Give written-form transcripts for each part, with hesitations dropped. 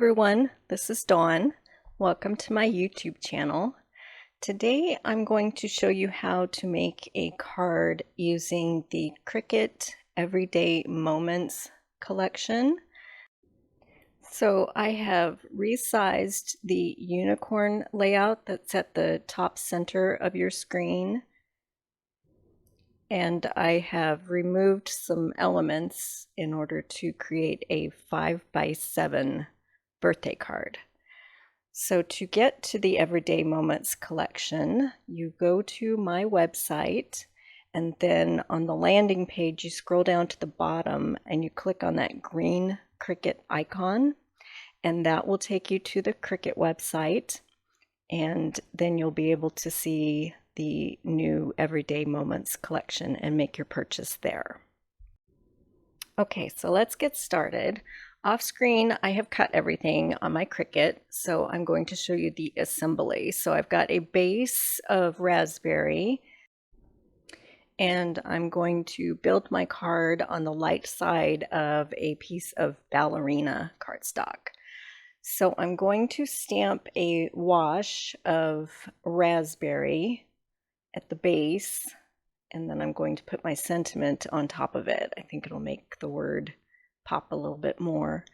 everyone, this is Dawn. Welcome to my YouTube channel. Today I'm going to show you how to make a card using the Cricut Everyday Moments collection. So I have resized the unicorn layout that's at the top center of your screen, and I have removed some elements in order to create a 5x7 birthday card. So to get to the Everyday Moments collection, you go to my website, and then on the landing page you scroll down to the bottom and you click on that green Cricut icon, and that will take you to the Cricut website, and then you'll be able to see the new Everyday Moments collection and make your purchase there. Okay, so let's get started. Off screen, I have cut everything on my Cricut, so I'm going to show you the assembly. So I've got a base of raspberry, and I'm going to build my card on the light side of a piece of ballerina cardstock. So I'm going to stamp a wash of raspberry at the base, and then I'm going to put my sentiment on top of it. I think it'll make the word pop a little bit more.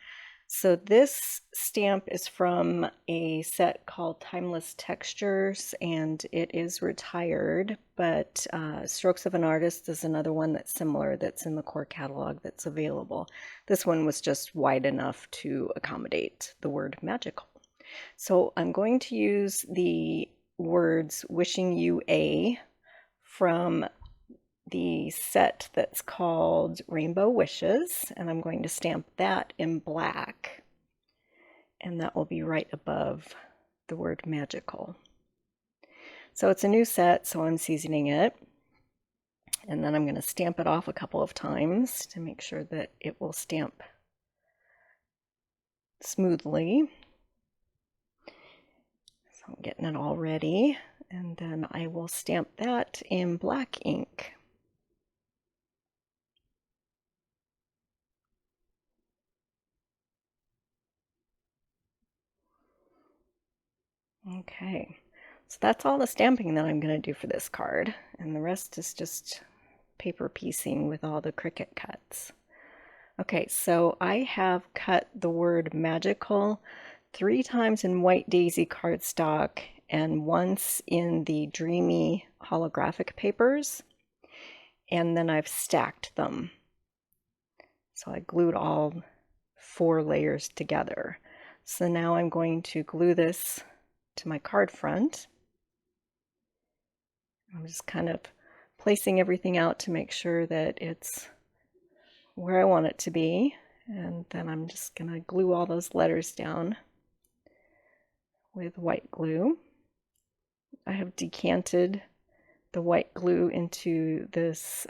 So this stamp is from a set called Timeless Textures, and it is retired, but Strokes of an Artist is another one that's similar that's in the core catalog that's available. This one was just wide enough to accommodate the word magical. So I'm going to use the words "wishing you a" from the set that's called Rainbow Wishes, and I'm going to stamp that in black, and that will be right above the word magical. So it's a new set, so I'm seasoning it, and then I'm going to stamp it off a couple of times to make sure that it will stamp smoothly. So I'm getting it all ready, and then I will stamp that in black ink. Okay, so that's all the stamping that I'm going to do for this card, and the rest is just paper piecing with all the Cricut cuts. Okay, so I have cut the word magical 3 times in white daisy cardstock and once in the dreamy holographic papers, and then I've stacked them. So I glued all 4 layers together. So now I'm going to glue this to my card front. I'm just kind of placing everything out to make sure that it's where I want it to be, and then I'm just going to glue all those letters down with white glue. I have decanted the white glue into this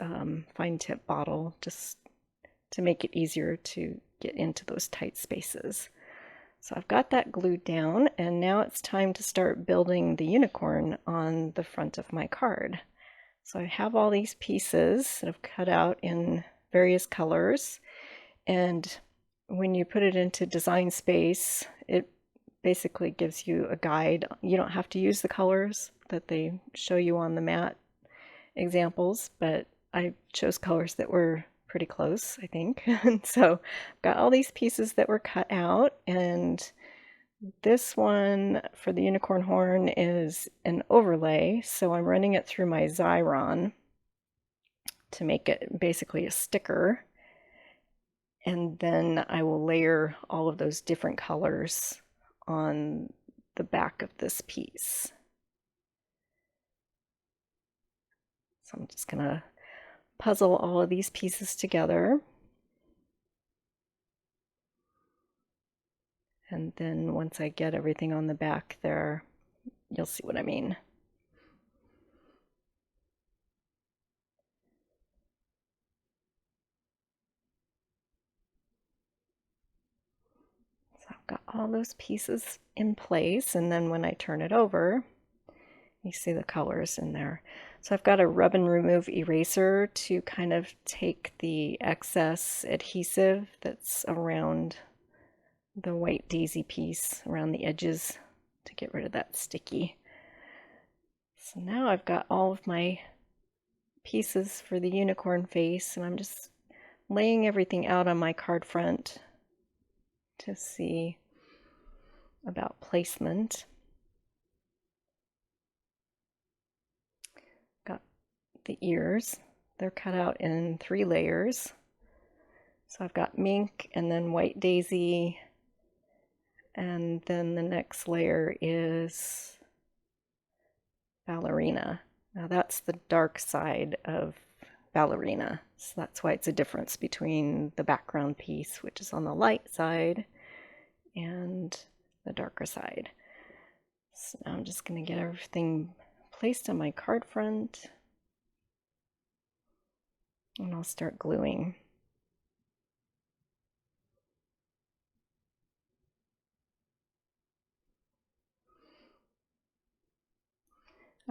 fine tip bottle just to make it easier to get into those tight spaces. So I've got that glued down, and now it's time to start building the unicorn on the front of my card. So I have all these pieces that I've cut out in various colors, and when you put it into Design Space, it basically gives you a guide. You don't have to use the colors that they show you on the mat examples, but I chose colors that were pretty close, I think. And so I've got all these pieces that were cut out, and this one for the unicorn horn is an overlay, so I'm running it through my Xyron to make it basically a sticker, and then I will layer all of those different colors on the back of this piece. So I'm just gonna puzzle all of these pieces together, and then once I get everything on the back there, you'll see what I mean. So I've got all those pieces in place, and then when I turn it over, you see the colors in there. So I've got a rub and remove eraser to kind of take the excess adhesive that's around the white daisy piece around the edges to get rid of that sticky. So now I've got all of my pieces for the unicorn face, and I'm just laying everything out on my card front to see about placement. Got the ears. They're cut out in 3 layers. So I've got mink and then white daisy, and then the next layer is ballerina. Now that's the dark side of ballerina, so that's why it's a difference between the background piece, which is on the light side, and the darker side. So now I'm just going to get everything placed on my card front, and I'll start gluing.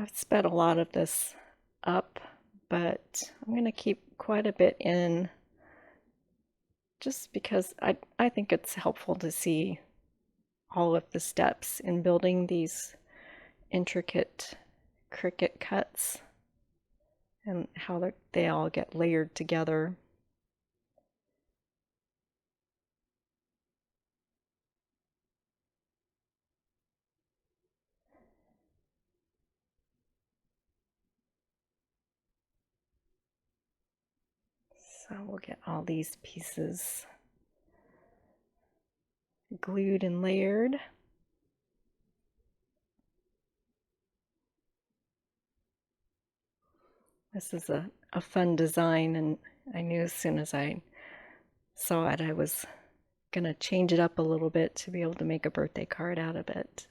I've sped a lot of this up, but I'm going to keep quite a bit in just because I think it's helpful to see all of the steps in building these intricate Cricut cuts and how they all get layered together. So we'll get all these pieces glued and layered. This is a fun design, and I knew as soon as I saw it I was going to change it up a little bit to be able to make a birthday card out of it.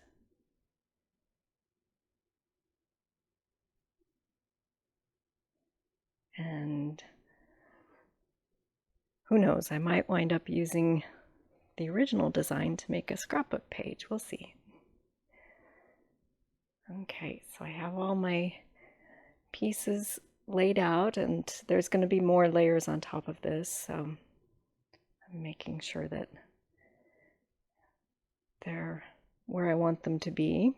And who knows, I might wind up using the original design to make a scrapbook page. We'll see. Okay, so I have all my pieces laid out, and there's going to be more layers on top of this, so I'm making sure that they're where I want them to be.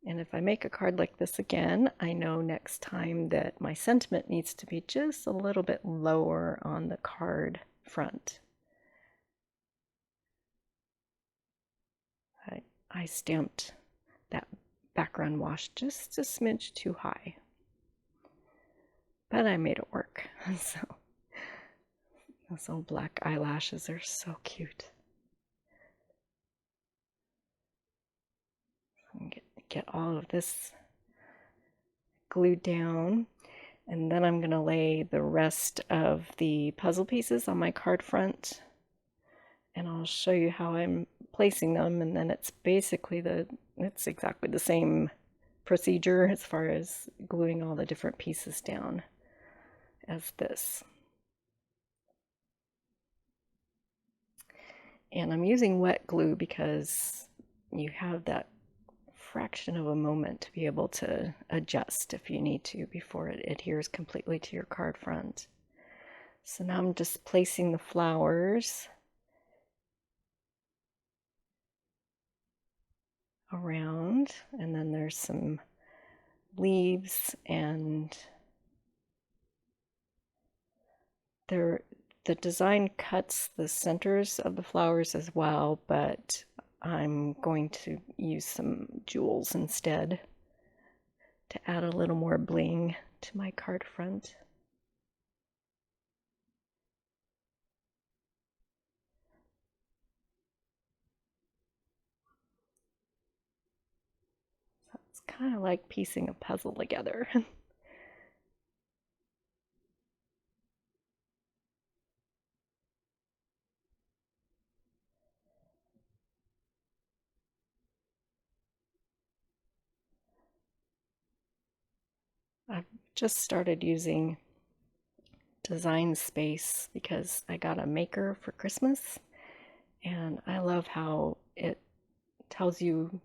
And if I make a card like this again, I know next time that my sentiment needs to be just a little bit lower on the card front. I stamped that background wash just a smidge too high, but I made it work. So those little black eyelashes are so cute. Get all of this glued down, and then I'm going to lay the rest of the puzzle pieces on my card front, and I'll show you how I'm placing them, and then it's basically it's exactly the same procedure as far as gluing all the different pieces down as this. And I'm using wet glue because you have that fraction of a moment to be able to adjust if you need to before it adheres completely to your card front. So now I'm just placing the flowers around, and then there's some leaves, and the design cuts the centers of the flowers as well, but I'm going to use some jewels instead to add a little more bling to my card front. So it's kind of like piecing a puzzle together. I've just started using Design Space because I got a maker for Christmas, and I love how it tells you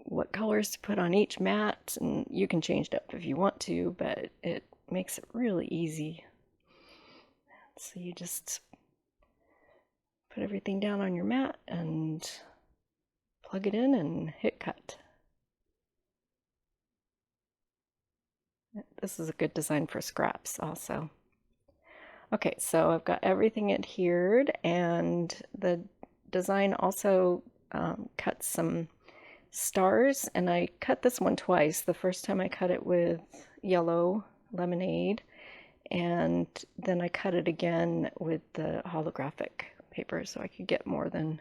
what colors to put on each mat, and you can change it up if you want to, but it makes it really easy. So you just Put everything down on your mat and plug it in and hit cut. This is a good design for scraps also. Okay, so I've got everything adhered, and the design also cuts some stars, and I cut this one twice. The first time I cut it with yellow lemonade, and then I cut it again with the holographic paper so I could get more than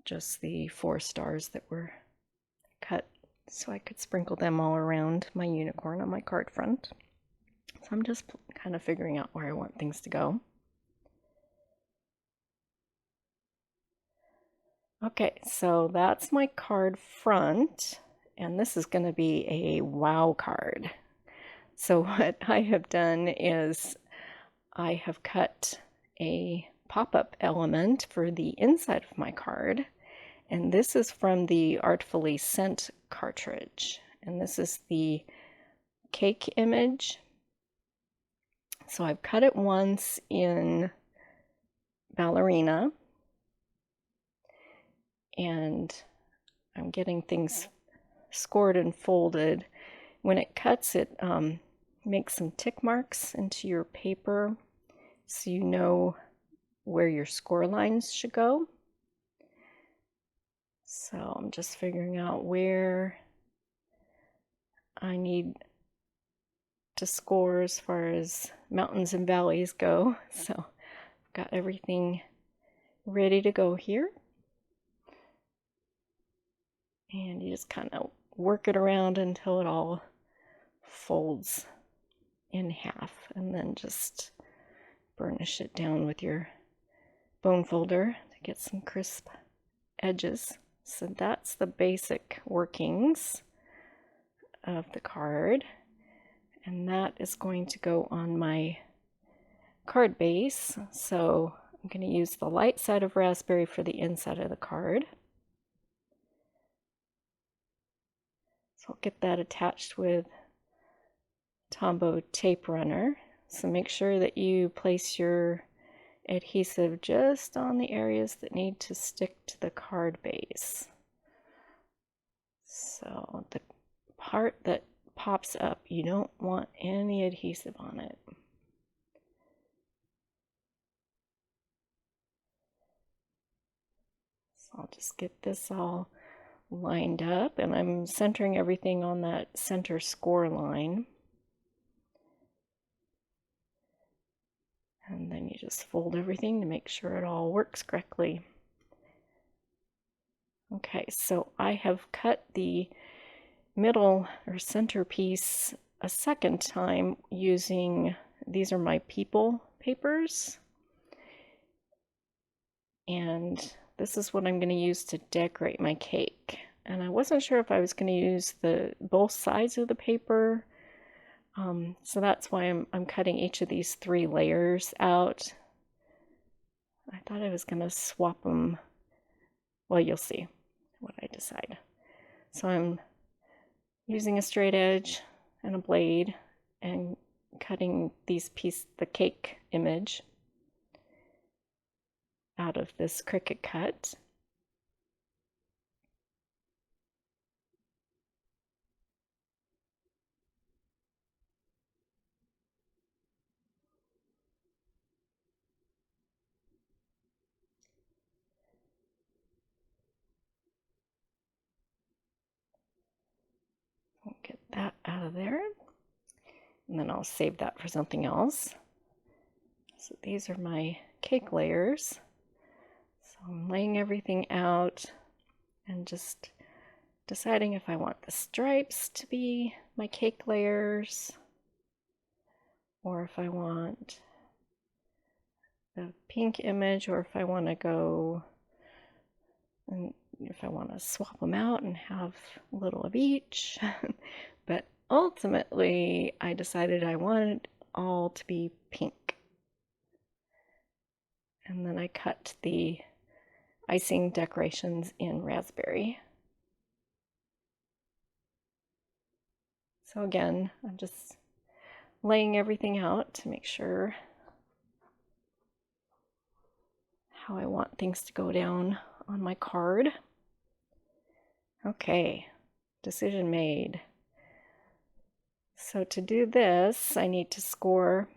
just the 4 stars that were cut, so I could sprinkle them all around my unicorn on my card front. So I'm just kind of figuring out where I want things to go. Okay, so that's my card front, and this is going to be a wow card. So what I have done is I have cut a pop-up element for the inside of my card, and this is from the Artfully scent cartridge, and this is the cake image. So I've cut it once in ballerina, and I'm getting things scored and folded. When it cuts, it makes some tick marks into your paper so you know where your score lines should go. So I'm just figuring out where I need to score as far as mountains and valleys go. So I've got everything ready to go here. And you just kind of work it around until it all folds in half, and then just burnish it down with your bone folder to get some crisp edges. So that's the basic workings of the card, and that is going to go on my card base. So I'm going to use the light side of raspberry for the inside of the card. So I'll get that attached with Tombow tape runner. So make sure that you place your adhesive just on the areas that need to stick to the card base. So the part that pops up, you don't want any adhesive on it. So I'll just get this all lined up, and I'm centering everything on that center score line. And then you just fold everything to make sure it all works correctly. Okay, so I have cut the middle or center piece a second time using, these are my people papers. And this is what I'm going to use to decorate my cake. And I wasn't sure if I was going to use both sides of the paper. So that's why I'm cutting each of these 3 layers out. I thought I was going to swap them. Well, you'll see what I decide. So I'm using a straight edge and a blade and cutting the cake image out of this Cricut cut. I'll get that out of there, and then I'll save that for something else. So these are my cake layers. So I'm laying everything out and just deciding if I want the stripes to be my cake layers, or if I want the pink image, or if I want to go, and if I want to swap them out and have a little of each. But ultimately I decided I wanted all to be pink. And then I cut the icing decorations in raspberry. So again, I'm just laying everything out to make sure how I want things to go down on my card. Okay, decision made. So to do this, I need to score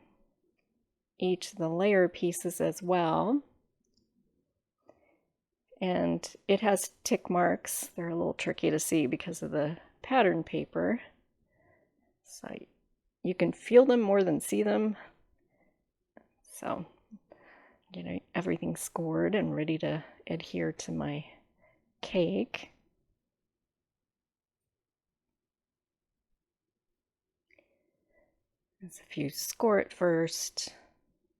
each of the layer pieces as well. And it has tick marks. They're a little tricky to see because of the pattern paper. So you can feel them more than see them. So, everything scored and ready to adhere to my cake. As if you score it first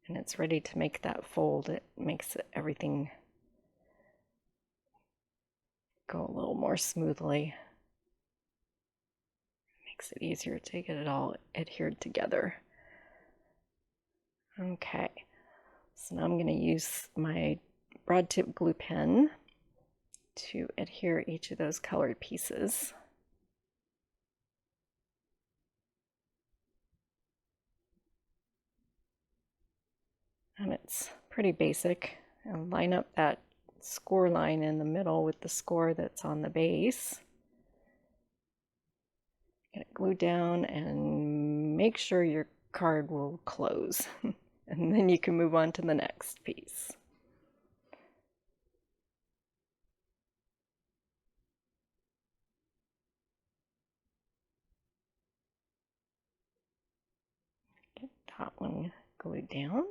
and it's ready to make that fold, it makes everything go a little more smoothly. It makes it easier to get it all adhered together. Okay, so now I'm going to use my broad tip glue pen to adhere each of those colored pieces. And it's pretty basic. I'll line up that score line in the middle with the score that's on the base. Get it glued down and make sure your card will close. And then you can move on to the next piece. Get that one glued down.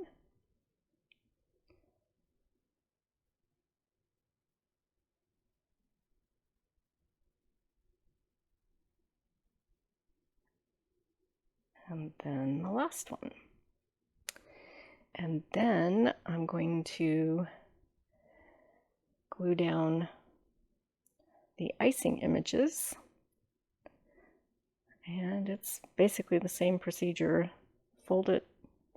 And then the last one. And then I'm going to glue down the icing images. And it's basically the same procedure. Fold it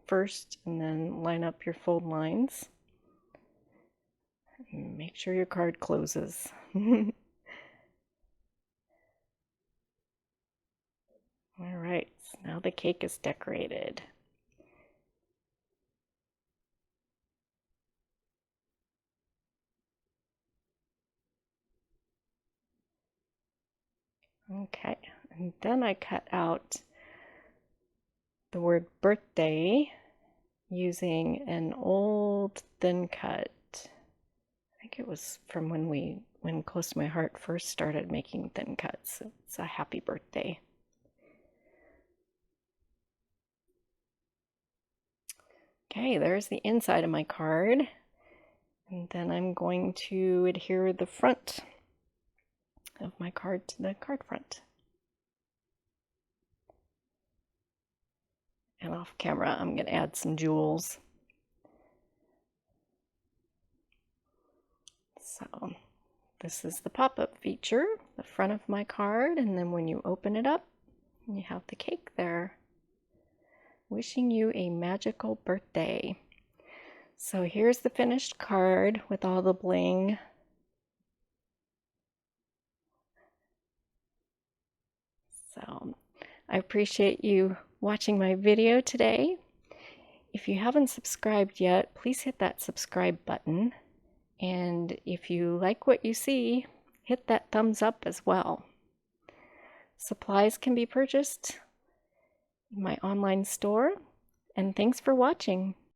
first and then line up your fold lines. Make sure your card closes. All right, so now the cake is decorated. Okay, and then I cut out the word birthday using an old thin cut. I think it was from when Close to My Heart first started making thin cuts. It's a happy birthday. Okay, there's the inside of my card. And then I'm going to adhere the front of my card to the card front. And off camera, I'm going to add some jewels. So this is the pop-up feature, the front of my card, and then when you open it up, you have the cake there. Wishing you a magical birthday. So here's the finished card with all the bling. So I appreciate you watching my video today. If you haven't subscribed yet, please hit that subscribe button. And if you like what you see, hit that thumbs up as well. Supplies can be purchased in my online store. And thanks for watching.